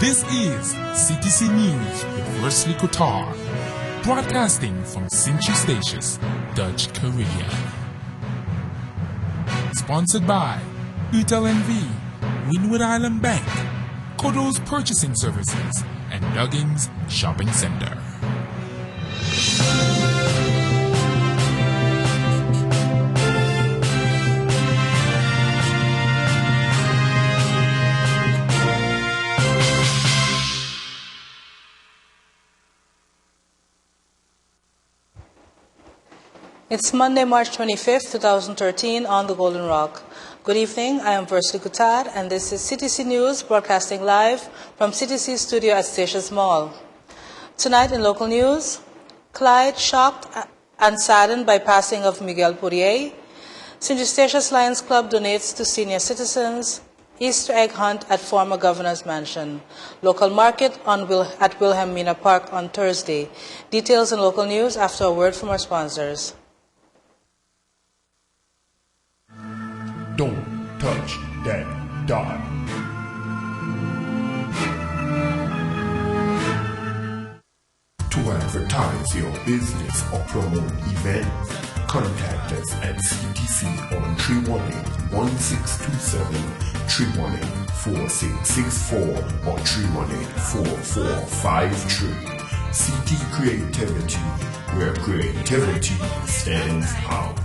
This is CTC News with Wesley Qatar, broadcasting from Sint-Eustatius, Dutch Caribbean. Sponsored by UTLNV, Windward Island Bank, Kodo's Purchasing Services, and Duggins Shopping Center. It's Monday, March 25th, 2013 on the Golden Rock. Good evening, I am Wesley Qatar and this is CTC News broadcasting live from CTC studio at Statius Mall. Tonight in local news, Clyde shocked and saddened by passing of Miguel Poirier, Sint-Eustatius Lions Club donates to senior citizens, Easter egg hunt at former governor's mansion, local market at Wilhelmina Park on Thursday. Details in local news after a word from our sponsors. Don't touch that dot. To advertise your business or promote events, contact us at CTC on 318-1627, 318-4664, or 318-4453. CT Creativity, where creativity stands out.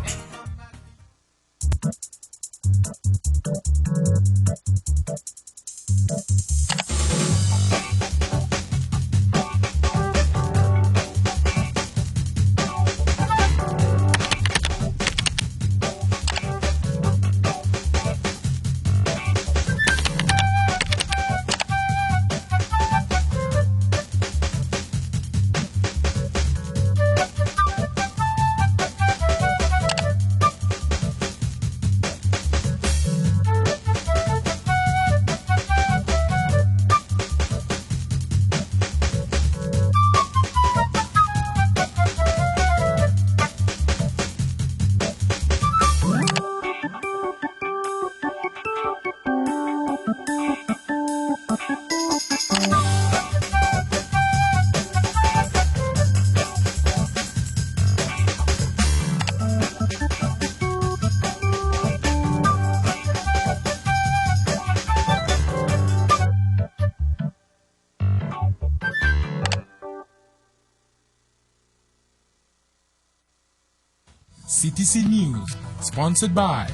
CTC News, sponsored by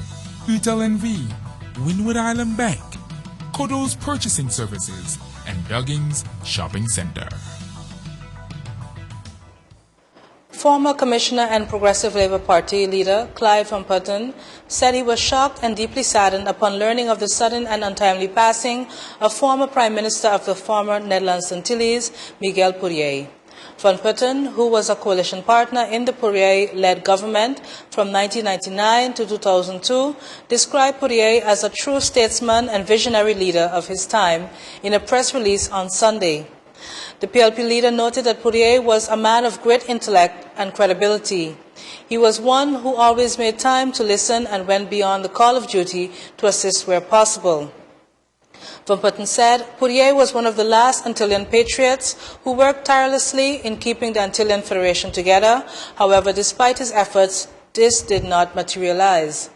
UTLNV, Windward Island Bank, Kodo's Purchasing Services, and Duggins Shopping Center. Former Commissioner and Progressive Labour Party leader Clyde Van Putten said he was shocked and deeply saddened upon learning of the sudden and untimely passing of former Prime Minister of the former Netherlands Antilles, Miguel Poirier. Van Putten, who was a coalition partner in the Poirier-led government from 1999 to 2002, described Poirier as a true statesman and visionary leader of his time in a press release on Sunday. The PLP leader noted that Poirier was a man of great intellect and credibility. He was one who always made time to listen and went beyond the call of duty to assist where possible. Van Putten said Poirier was one of the last Antillean patriots who worked tirelessly in keeping the Antillean Federation together. However, despite his efforts, this did not materialize.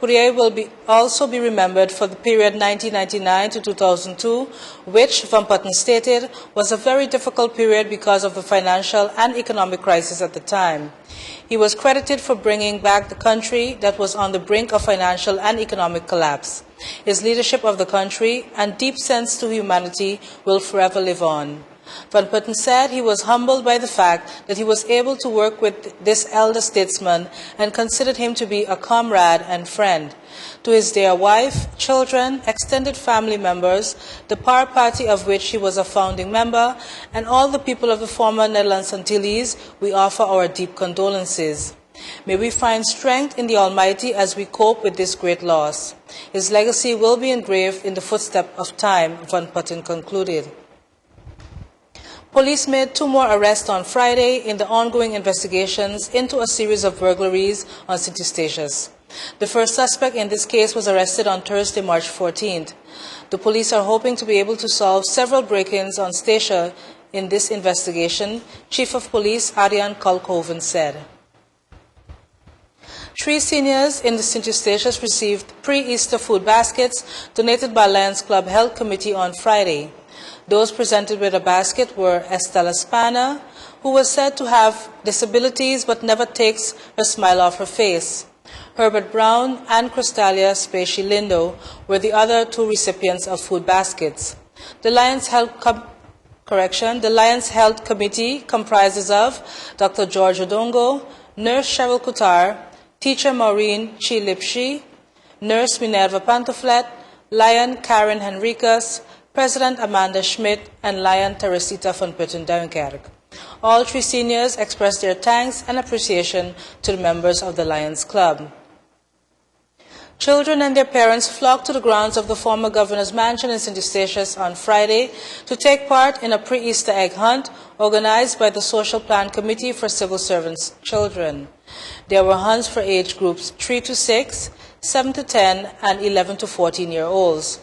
Poirier will also be remembered for the period 1999 to 2002, which, Van Putten stated, was a very difficult period because of the financial and economic crisis at the time. He was credited for bringing back the country that was on the brink of financial and economic collapse. His leadership of the country and deep sense to humanity will forever live on. Van Putten said he was humbled by the fact that he was able to work with this elder statesman and considered him to be a comrade and friend. To his dear wife, children, extended family members, the Power Party of which he was a founding member, and all the people of the former Netherlands Antilles, we offer our deep condolences. May we find strength in the Almighty as we cope with this great loss. His legacy will be engraved in the footsteps of time, Van Putten concluded. Police made 2 more arrests on Friday in the ongoing investigations into a series of burglaries on Sint-Eustatius. The first suspect in this case was arrested on Thursday, March 14th. The police are hoping to be able to solve several break-ins on Statia in this investigation, Chief of Police Ariane Kolkoven said. 3 seniors in the St. Eustatius received pre-Easter food baskets donated by Lions Club Health Committee on Friday. Those presented with a basket were Estella Spana, who was said to have disabilities but never takes her smile off her face. Herbert Brown and Crystalia Spacey Lindo were the other 2 recipients of food baskets. The Lions Health Committee comprises of Dr. George Odongo, Nurse Cheryl Kutar, Teacher Maureen Chi-Lipshi, Nurse Minerva Pantoflet, Lion Karen Henricus, President Amanda Schmidt, and Lion Teresita von Putten-Duinkerk. All 3 seniors expressed their thanks and appreciation to the members of the Lions Club. Children and their parents flocked to the grounds of the former governor's mansion in St. Eustatius on Friday to take part in a pre-Easter egg hunt organized by the Social Plan Committee for Civil Servants' Children. There were hunts for age groups 3 to 6, 7 to 10, and 11 to 14-year-olds.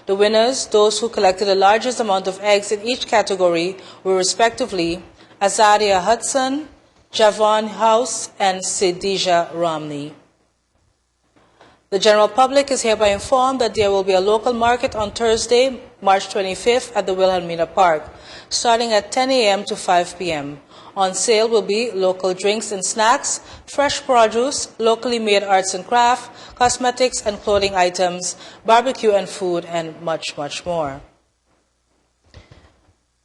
The winners, those who collected the largest amount of eggs in each category, were respectively Azaria Hudson, Javon House, and Sidija Romney. The general public is hereby informed that there will be a local market on Thursday, March 25th at the Wilhelmina Park, starting at 10 a.m. to 5 p.m. On sale will be local drinks and snacks, fresh produce, locally made arts and craft, cosmetics and clothing items, barbecue and food, and much, much more.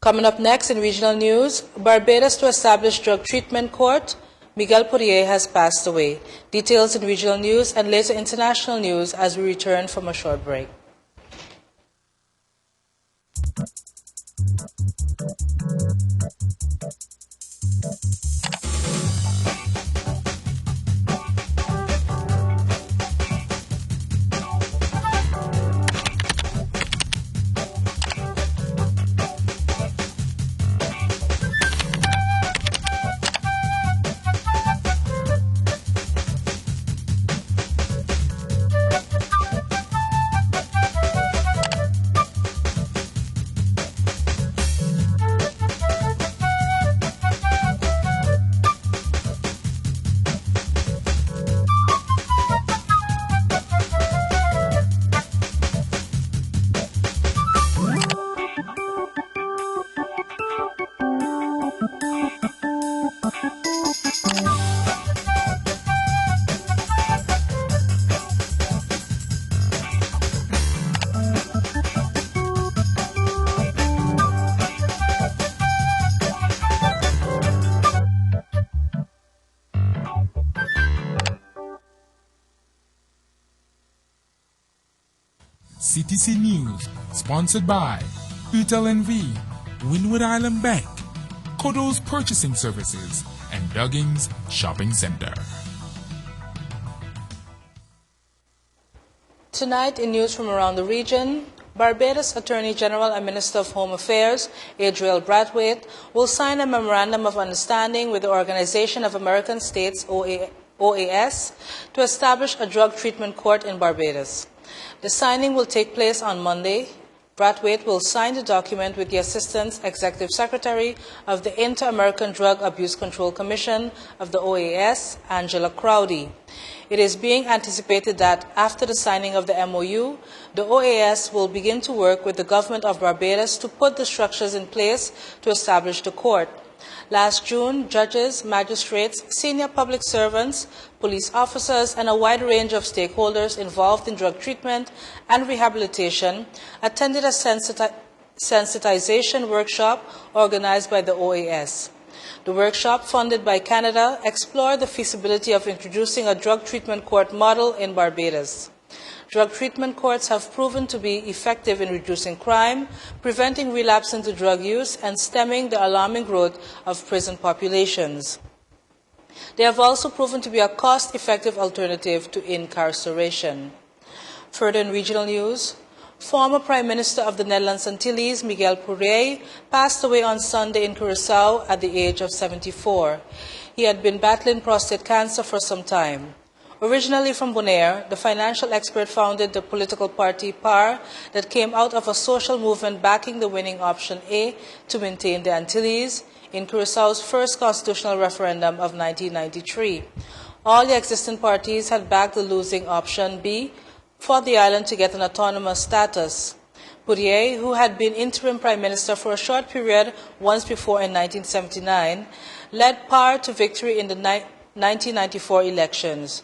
Coming up next in regional news, Barbados to establish drug treatment court. Miguel Poirier has passed away. Details in regional news and later international news as we return from a short break. CTC-News, sponsored by UTLNV, Wynwood Island Bank, Kodo's Purchasing Services, and Duggins Shopping Center. Tonight in news from around the region, Barbados Attorney General and Minister of Home Affairs, Adriel Brathwaite, will sign a Memorandum of Understanding with the Organization of American States, OAS, to establish a drug treatment court in Barbados. The signing will take place on Monday. Brathwaite will sign the document with the Assistant Executive Secretary of the Inter-American Drug Abuse Control Commission of the OAS, Angela Crowdy. It is being anticipated that after the signing of the MOU, the OAS will begin to work with the government of Barbados to put the structures in place to establish the court. Last June, judges, magistrates, senior public servants, police officers, and a wide range of stakeholders involved in drug treatment and rehabilitation attended a sensitization workshop organized by the OAS. The workshop, funded by Canada, explored the feasibility of introducing a drug treatment court model in Barbados. Drug treatment courts have proven to be effective in reducing crime, preventing relapse into drug use, and stemming the alarming growth of prison populations. They have also proven to be a cost-effective alternative to incarceration. Further in regional news, former Prime Minister of the Netherlands Antilles, Miguel Poirier, passed away on Sunday in Curaçao at the age of 74. He had been battling prostate cancer for some time. Originally from Bonaire, the financial expert founded the political party PAR that came out of a social movement backing the winning option A to maintain the Antilles in Curaçao's first constitutional referendum of 1993. All the existing parties had backed the losing option B for the island to get an autonomous status. Poirier, who had been interim prime minister for a short period once before in 1979, led PAR to victory in the 1994 elections.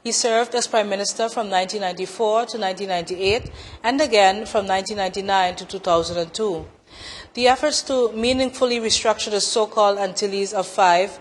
He served as prime minister from 1994 to 1998 and again from 1999 to 2002. The efforts to meaningfully restructure the so-called Antilles of Five,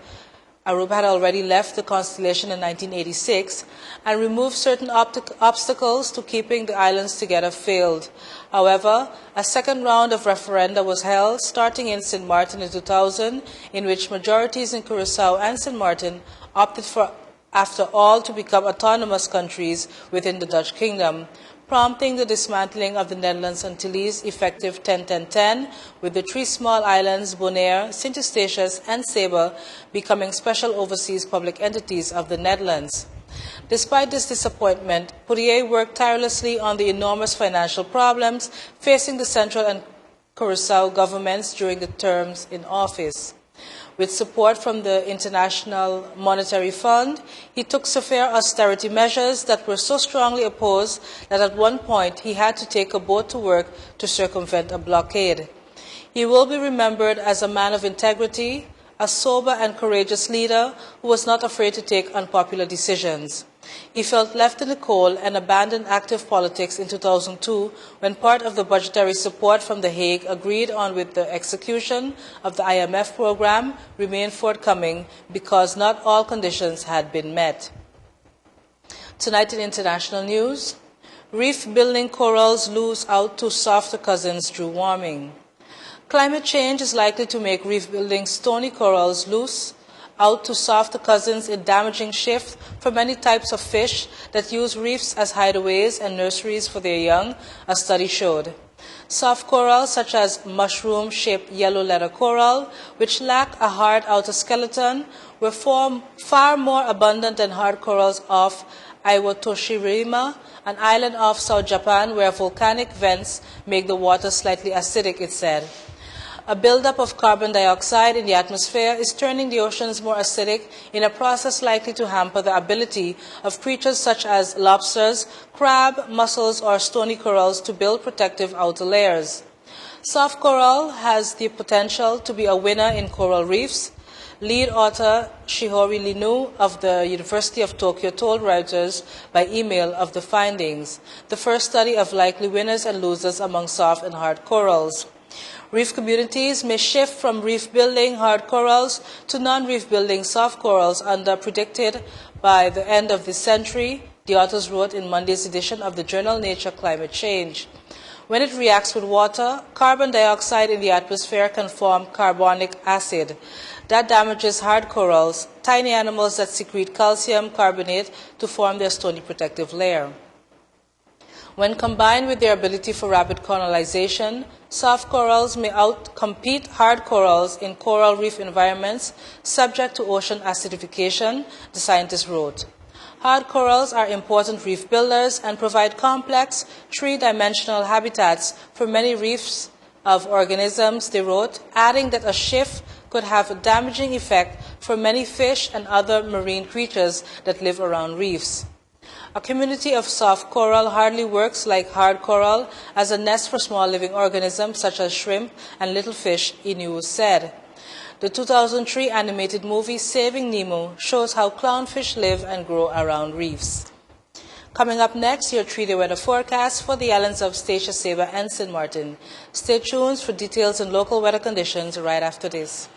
Aruba had already left the constellation in 1986, and remove certain obstacles to keeping the islands together failed. However, a second round of referenda was held, starting in St. Martin in 2000, in which majorities in Curaçao and St. Martin opted for, after all, to become autonomous countries within the Dutch kingdom, prompting the dismantling of the Netherlands Antilles effective 10-10-10, with the three small islands, Bonaire, St. Eustatius, and Saba, becoming special overseas public entities of the Netherlands. Despite this disappointment, Poirier worked tirelessly on the enormous financial problems facing the Central and Curaçao governments during the terms in office. With support from the International Monetary Fund, he took severe austerity measures that were so strongly opposed that at one point he had to take a boat to work to circumvent a blockade. He will be remembered as a man of integrity, a sober and courageous leader who was not afraid to take unpopular decisions. He felt left in the cold and abandoned active politics in 2002 when part of the budgetary support from The Hague agreed on with the execution of the IMF program remained forthcoming because not all conditions had been met. Tonight in international news, reef-building corals lose out to softer cousins through warming. Climate change is likely to make reef-building stony corals loose out to softer cousins in damaging shift for many types of fish that use reefs as hideaways and nurseries for their young, a study showed. Soft corals such as mushroom-shaped yellow letter coral, which lack a hard outer skeleton, were far more abundant than hard corals off Iwatoshirima, an island off South Japan where volcanic vents make the water slightly acidic, it said. A buildup of carbon dioxide in the atmosphere is turning the oceans more acidic in a process likely to hamper the ability of creatures such as lobsters, crab, mussels, or stony corals to build protective outer layers. Soft coral has the potential to be a winner in coral reefs. Lead author Shihori Linu of the University of Tokyo told Reuters by email of the findings, the first study of likely winners and losers among soft and hard corals. Reef communities may shift from reef-building hard corals to non-reef building soft corals predicted by the end of this century, the authors wrote in Monday's edition of the journal Nature Climate Change. When it reacts with water, carbon dioxide in the atmosphere can form carbonic acid. That damages hard corals, tiny animals that secrete calcium carbonate to form their stony protective layer. When combined with their ability for rapid colonization, soft corals may outcompete hard corals in coral reef environments subject to ocean acidification, the scientists wrote. Hard corals are important reef builders and provide complex, three-dimensional habitats for many reefs of organisms, they wrote, adding that a shift could have a damaging effect for many fish and other marine creatures that live around reefs. A community of soft coral hardly works like hard coral as a nest for small living organisms such as shrimp and little fish, Inu said. The 2003 animated movie Saving Nemo shows how clownfish live and grow around reefs. Coming up next, your 3-day weather forecast for the islands of Statia, Saba, and St. Martin. Stay tuned for details on local weather conditions right after this.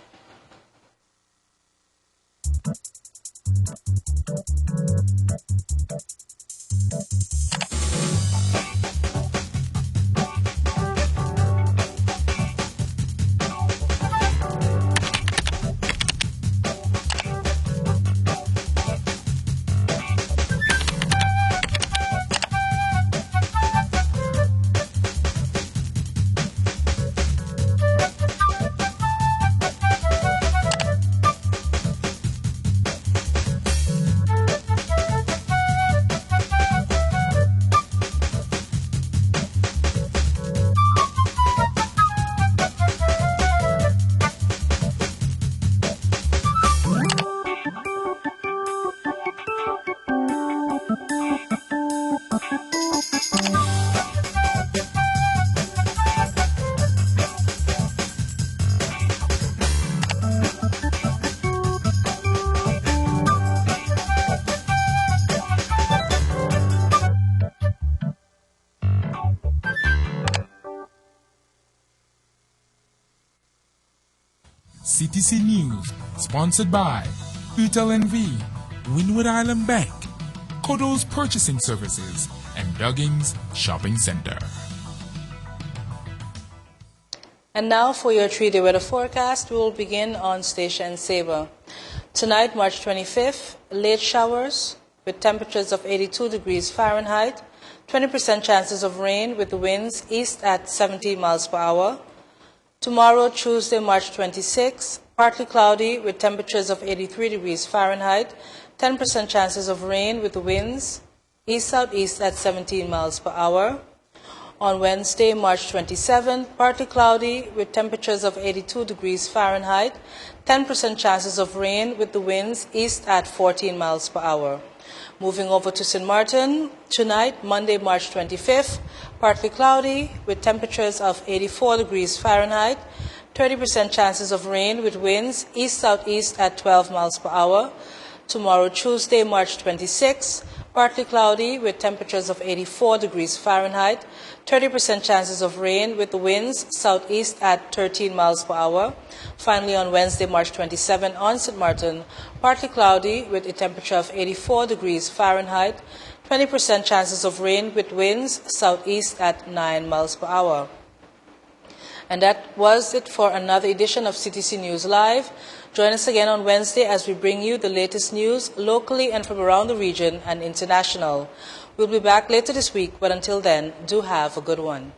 CTC News, sponsored by UTLNV, Windward Island Bank, Kodo's Purchasing Services, and Duggins Shopping Center. And now for your 3-day weather forecast, we will begin on Station Sabre. Tonight, March 25th, late showers with temperatures of 82 degrees Fahrenheit, 20% chances of rain with the winds east at 70 miles per hour. Tomorrow, Tuesday, March 26th, partly cloudy with temperatures of 83 degrees Fahrenheit, 10% chances of rain with the winds east-southeast at 17 miles per hour. On Wednesday, March 27, partly cloudy with temperatures of 82 degrees Fahrenheit, 10% chances of rain with the winds east at 14 miles per hour. Moving over to St. Martin, tonight, Monday, March 25th, partly cloudy with temperatures of 84 degrees Fahrenheit, 30% chances of rain with winds east-southeast at 12 miles per hour. Tomorrow, Tuesday, March 26th, partly cloudy with temperatures of 84 degrees Fahrenheit, 30% chances of rain with the winds southeast at 13 miles per hour. Finally, on Wednesday, March 27, on St. Martin, partly cloudy with a temperature of 84 degrees Fahrenheit, 20% chances of rain with winds southeast at 9 miles per hour. And that was it for another edition of CTC News Live. Join us again on Wednesday as we bring you the latest news locally and from around the region and international. We'll be back later this week, but until then, do have a good one.